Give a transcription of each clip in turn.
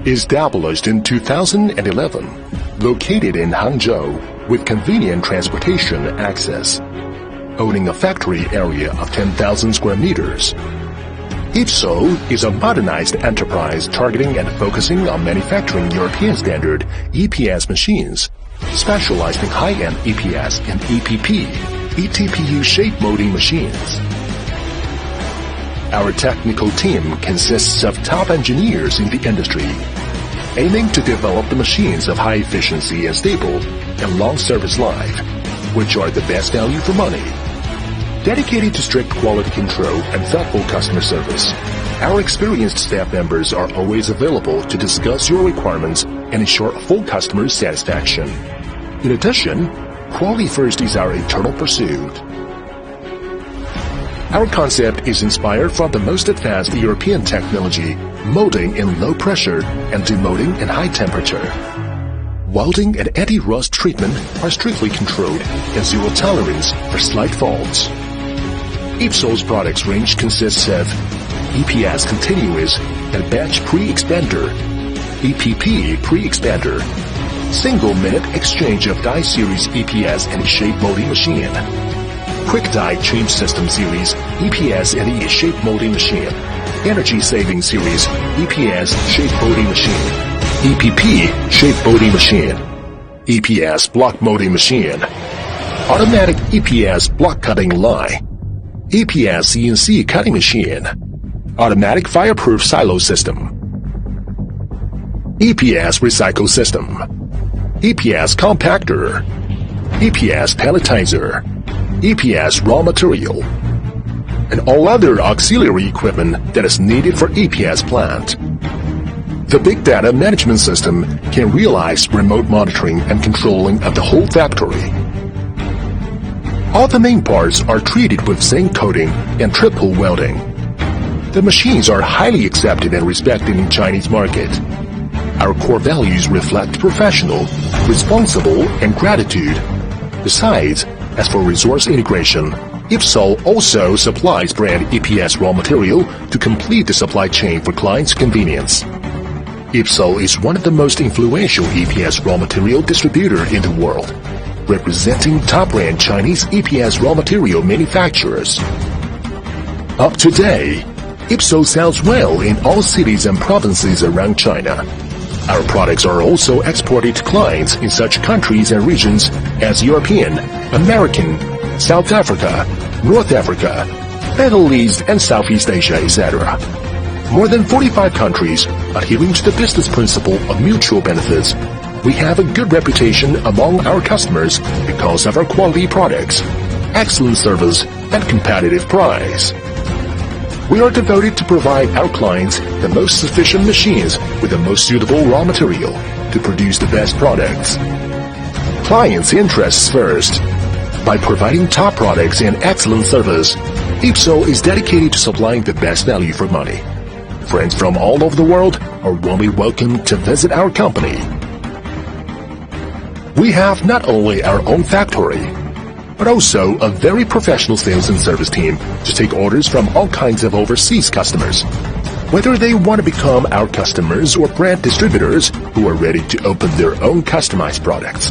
Established in 2011, located in Hangzhou with convenient transportation access, owning a factory area of 10,000 square meters. Epsole is a modernized enterprise targeting and focusing on manufacturing European standard EPS machines, specialized in high-end EPS and EPP, eTPU shape molding machines. Our technical team consists of top engineers in the industry, aiming to develop the machines of high efficiency and stable and long service life, which are the best value for money. Dedicated to strict quality control and thoughtful customer service, our experienced staff members are always available to discuss your requirements and ensure full customer satisfaction. In addition, quality first is our eternal pursuit. Our concept is inspired from the most advanced European technology, molding in low pressure and demolding in high temperature. Welding and anti-rust treatment are strictly controlled and zero tolerance for slight faults. Epsole's products range consists of EPS continuous and batch pre-expander, EPP pre-expander, single-minute exchange of die series EPS and shape molding machine, quick die change system series EPS and shape molding machine, energy saving series EPS shape molding machine, EPP shape molding machine, EPS block molding machine, automatic EPS block cutting line, EPS CNC cutting machine, automatic fireproof silo system, EPS recycle system, EPS compactor, EPS palletizer, EPS raw material, and all other auxiliary equipment that is needed for EPS plant. The Big Data Management System can realize remote monitoring and controlling of the whole factory. All the main parts are treated with zinc coating and triple welding. The machines are highly accepted and respected in Chinese market. Our core values reflect professional, responsible, and gratitude. Besides, as for resource integration, Epsole also supplies brand EPS raw material to complete the supply chain for clients' convenience. Epsole is one of the most influential EPS raw material distributor in the world, representing top-brand Chinese EPS raw material manufacturers. Up to date, Epsole sells well in all cities and provinces around China. Our products are also exported to clients in such countries and regions as European, American, South Africa, North Africa, Middle East and Southeast Asia, etc. More than 45 countries, adhering to the business principle of mutual benefits, we have a good reputation among our customers because of our quality products, excellent service, and competitive price. We are devoted to provide our clients the most sufficient machines with the most suitable raw material to produce the best products. Clients' interests first. By providing top products and excellent service, Epsole is dedicated to supplying the best value for money. Friends from all over the world are warmly welcome to visit our company. We have not only our own factory, but also a very professional sales and service team to take orders from all kinds of overseas customers. Whether they want to become our customers or brand distributors who are ready to open their own customized products,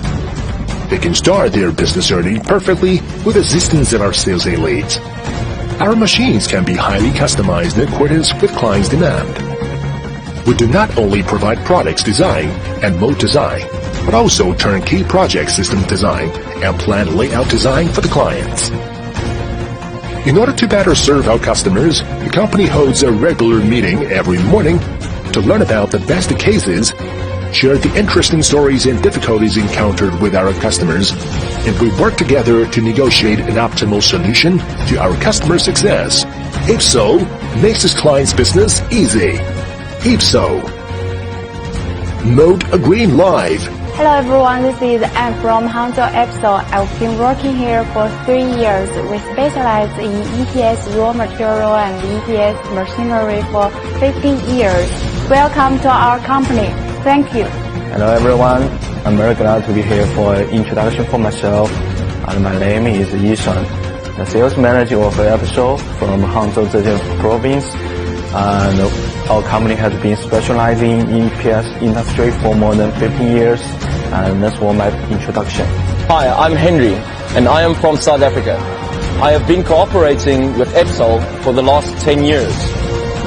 they can start their business journey perfectly with the assistance of our sales elites. Our machines can be highly customized in accordance with clients' demand. We do not only provide products design and mold design, but also turnkey project system design and plant layout design for the clients. In order to better serve our customers, the company holds a regular meeting every morning to learn about the best cases, share the interesting stories and difficulties encountered with our customers, and we work together to negotiate an optimal solution to our customer success. Epsole makes its clients' business easy. Epsole. Mold a green life. Hello everyone, this is Anne from Hangzhou Epsole. I've been working here for 3 years. We specialize in EPS raw material and EPS machinery for 15 years. Welcome to our company. Thank you. Hello everyone, I'm very glad to be here for an introduction for myself. And my name is Yuhang, the sales manager of Epsole from Hangzhou, Zhejiang province. And Our company has been specializing in EPS industry for more than 15 years, and that's for my introduction. Hi, I'm Henry, and I am from South Africa. I have been cooperating with Epsole for the last 10 years.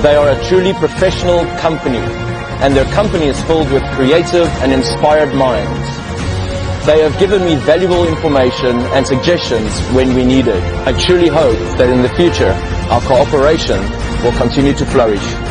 They are a truly professional company, and their company is filled with creative and inspired minds. They have given me valuable information and suggestions when we need it. I truly hope that in the future, our cooperation will continue to flourish.